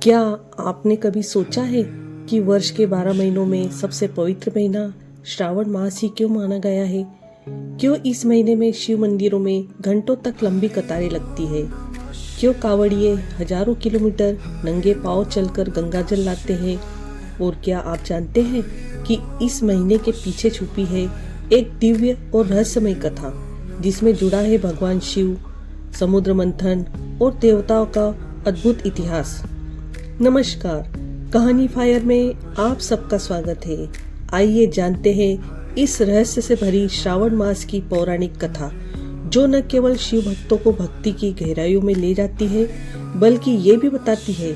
क्या आपने कभी सोचा है कि वर्ष के 12 महीनों में सबसे पवित्र महीना श्रावण मास ही क्यों माना गया है? क्यों इस महीने में शिव मंदिरों में घंटों तक लंबी कतारें लगती है? क्यों कावड़िए हजारों किलोमीटर नंगे पांव चलकर गंगा जल लाते हैं? और क्या आप जानते हैं कि इस महीने के पीछे छुपी है एक दिव्य और रहस्यमय कथा, जिसमें जुड़ा है भगवान शिव, समुद्र मंथन और देवताओं का अद्भुत इतिहास। नमस्कार, कहानी फायर में आप सबका स्वागत है। आइए जानते हैं इस रहस्य से भरी श्रावण मास की पौराणिक कथा, जो न केवल शिव भक्तों को भक्ति की गहराइयों में ले जाती है, बल्कि ये भी बताती है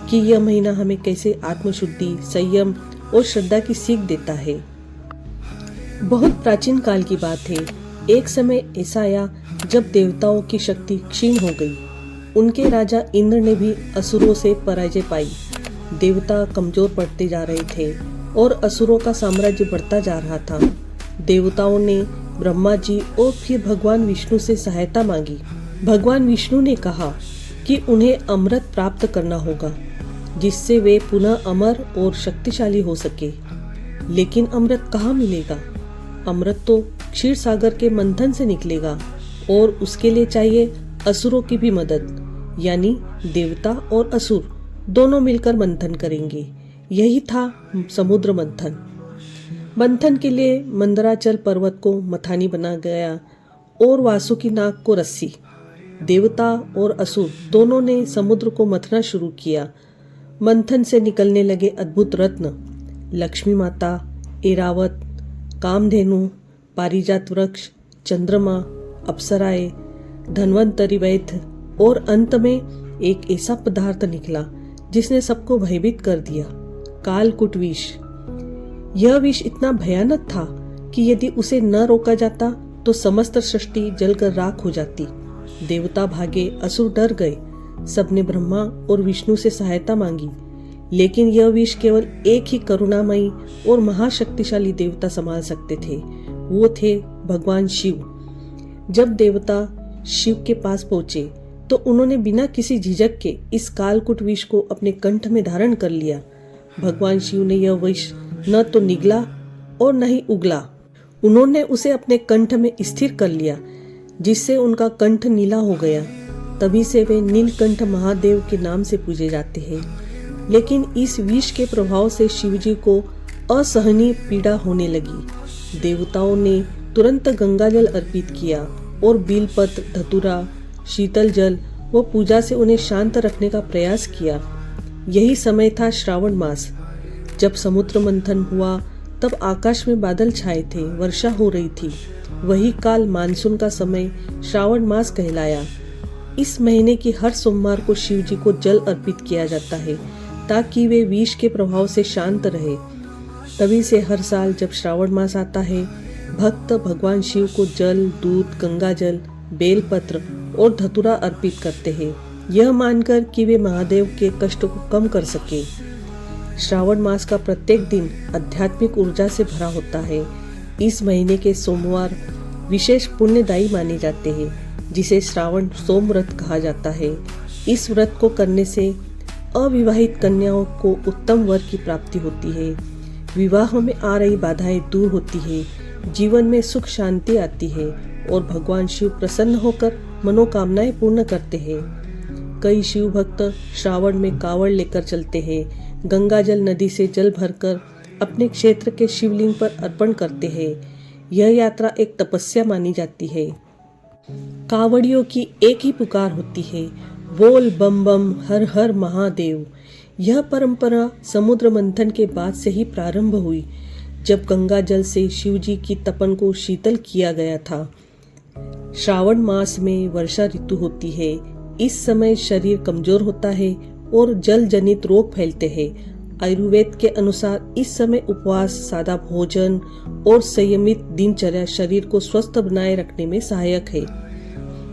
कि यह महीना हमें कैसे आत्मशुद्धि, संयम और श्रद्धा की सीख देता है। बहुत प्राचीन काल की बात है। एक समय ऐसा आया जब देवताओं की शक्ति क्षीण हो गई। उनके राजा इंद्र ने भी असुरों से पराजय पाई। देवता कमजोर पड़ते जा रहे थे और असुरों का साम्राज्य बढ़ता जा रहा था। देवताओं ने ब्रह्मा जी और फिर भगवान विष्णु से सहायता मांगी। भगवान विष्णु ने कहा कि उन्हें अमृत प्राप्त करना होगा, जिससे वे पुनः अमर और शक्तिशाली हो सके। लेकिन अमृत कहाँ मिलेगा? अमृत तो क्षीर सागर के मंथन से निकलेगा और उसके लिए चाहिए असुरों की भी मदद, यानी देवता और असुर दोनों मिलकर मंथन करेंगे। यही था समुद्र मंथन। मंथन के लिए मंदराचल पर्वत को मथानी बना गया और वासुकी नाग को रस्सी। देवता और असुर दोनों ने समुद्र को मथना शुरू किया। मंथन से निकलने लगे अद्भुत रत्न, लक्ष्मी माता, ऐरावत, कामधेनु, पारिजात वृक्ष, चंद्रमा, अप्सराएं, धन्वंतरि वैद्य और अंत में एक ऐसा पदार्थ निकला जिसने सबको भयभीत कर दिया, कालकूट विष। यह विष इतना भयानक था कि यदि उसे न रोका जाता तो समस्त सृष्टि जलकर राख हो जाती। देवता भागे, असुर डर गए। सबने ब्रह्मा और विष्णु से सहायता मांगी, लेकिन यह विष केवल एक ही करुणामयी और महाशक्तिशाली देवता संभाल सकते थे। वो थे भगवान शिव। जब देवता शिव के पास पहुंचे तो उन्होंने बिना किसी झिझक के इस कालकूट विष को अपने कंठ में धारण कर लिया। भगवान शिव ने यह विष न तो निगला और न ही उगला। उन्होंने उसे अपने कंठ में स्थिर कर लिया, जिससे उनका कंठ नीला हो गया। तभी से वे नीलकंठ महादेव के नाम से पूजे जाते हैं। लेकिन इस विष के प्रभाव से शिवजी को असहनीय पीड़ा होने लगी। देवताओं ने तुरंत गंगाजल अर्पित किया और बेलपत्र, धतूरा, शीतल जल व पूजा से उन्हें शांत रखने का प्रयास किया। यही समय था श्रावण मास। जब समुद्र मंथन हुआ तब आकाश में बादल छाए थे, वर्षा हो रही थी। वही काल मानसून का समय श्रावण मास कहलाया। इस महीने की हर सोमवार को शिव जी को जल अर्पित किया जाता है, ताकि वे विष के प्रभाव से शांत रहे। तभी से हर साल जब श्रावण मास आता है, भक्त भगवान शिव को जल, दूध, गंगाजल, बेलपत्र और धतूरा अर्पित करते हैं, यह मानकर कि वे महादेव के कष्ट को कम कर सके। श्रावण मास का प्रत्येक दिन आध्यात्मिक ऊर्जा से भरा होता है। इस महीने के सोमवार विशेष पुण्यदायी माने जाते हैं, जिसे श्रावण सोम व्रत कहा जाता है। इस व्रत को करने से अविवाहित कन्याओं को उत्तम वर की प्राप्ति होती है, विवाह में आ रही बाधाएं दूर होती है, जीवन में सुख शांति आती है और भगवान शिव प्रसन्न होकर मनोकामनाएं पूर्ण करते हैं। कई शिव भक्त श्रावण में कावड़ लेकर चलते हैं, गंगाजल नदी से जल भरकर अपने क्षेत्र के शिवलिंग पर अर्पण करते हैं। यह यात्रा एक तपस्या मानी जाती है। कावड़ियों की एक ही पुकार होती है, बोल बम बम हर हर महादेव। यह परंपरा समुद्र मंथन के बाद से ही प्रारंभ हुई, जब गंगा जल से शिवजी की तपन को शीतल किया गया था। श्रावण मास में वर्षा ऋतु होती है। इस समय शरीर कमजोर होता है और जल जनित रोग फैलते हैं। आयुर्वेद के अनुसार इस समय उपवास, सादा भोजन और संयमित दिनचर्या शरीर को स्वस्थ बनाए रखने में सहायक है।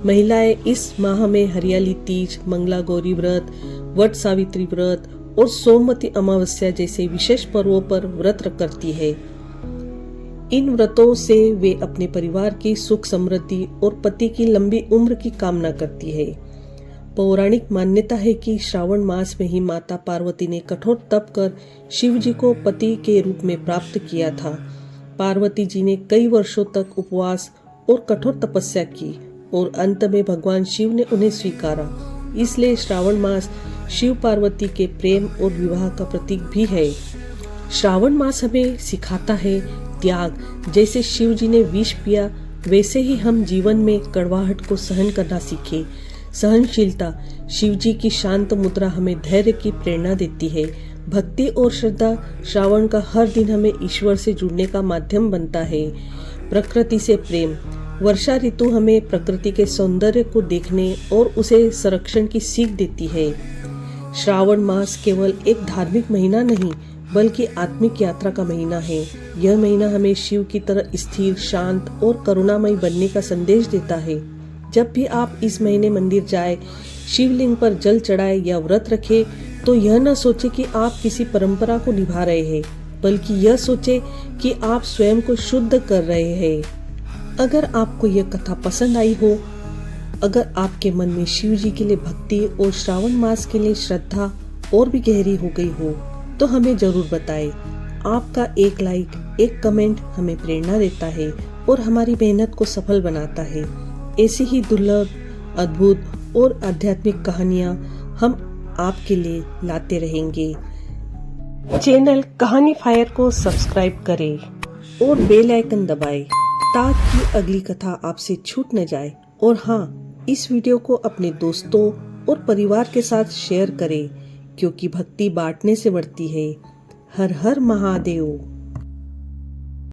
महिलाएं इस माह में हरियाली तीज, मंगला गौरी व्रत, वट सावित्री व्रत और सोमवती अमावस्या जैसे विशेष पर्वों पर व्रत करती है। इन व्रतों से वे अपने परिवार की सुख समृद्धि और पति की लंबी उम्र की कामना करती है। पौराणिक मान्यता है कि श्रावण मास में ही माता पार्वती ने कठोर तप कर शिव जी को पति के रूप में प्राप्त किया था। पार्वती जी ने कई वर्षों तक उपवास और कठोर तपस्या की और अंत में भगवान शिव ने उन्हें स्वीकारा। इसलिए श्रावण मास शिव पार्वती के प्रेम और विवाह का प्रतीक भी है। श्रावण मास हमें सिखाता है त्याग। जैसे शिव जी ने विष पिया, वैसे ही हम जीवन में कड़वाहट को सहन करना सीखें। सहनशीलता, शिव जी की शांत मुद्रा हमें धैर्य की प्रेरणा देती है। भक्ति और श्रद्धा, श्रावण का हर दिन हमें ईश्वर से जुड़ने का माध्यम बनता है। प्रकृति से प्रेम, वर्षा ऋतु हमें प्रकृति के सौंदर्य को देखने और उसे संरक्षण की सीख देती है। श्रावण मास केवल एक धार्मिक महीना नहीं, बल्कि आत्मिक यात्रा का महीना है। यह महीना हमें शिव की तरह स्थिर, शांत और करुणामयी बनने का संदेश देता है। जब भी आप इस महीने मंदिर जाए, शिवलिंग पर जल चढ़ाए या व्रत रखे, तो यह न सोचे कि आप किसी परंपरा को निभा रहे हैं, बल्कि यह सोचे कि आप स्वयं को शुद्ध कर रहे हैं। अगर आपको यह कथा पसंद आई हो, अगर आपके मन में शिव जी के लिए भक्ति और श्रावण मास के लिए श्रद्धा और भी गहरी हो गई हो, तो हमें जरूर बताएं। आपका एक लाइक, एक कमेंट हमें प्रेरणा देता है और हमारी मेहनत को सफल बनाता है। ऐसी ही दुर्लभ, अद्भुत और आध्यात्मिक कहानियाँ हम आपके लिए लाते रहेंगे। चैनल कहानी फायर को सब्सक्राइब करें और बेल आइकन दबाएं ताकि अगली कथा आपसे छूट न जाए। और हाँ, इस वीडियो को अपने दोस्तों और परिवार के साथ शेयर करें, क्योंकि भक्ति बांटने से बढ़ती है। हर हर महादेव।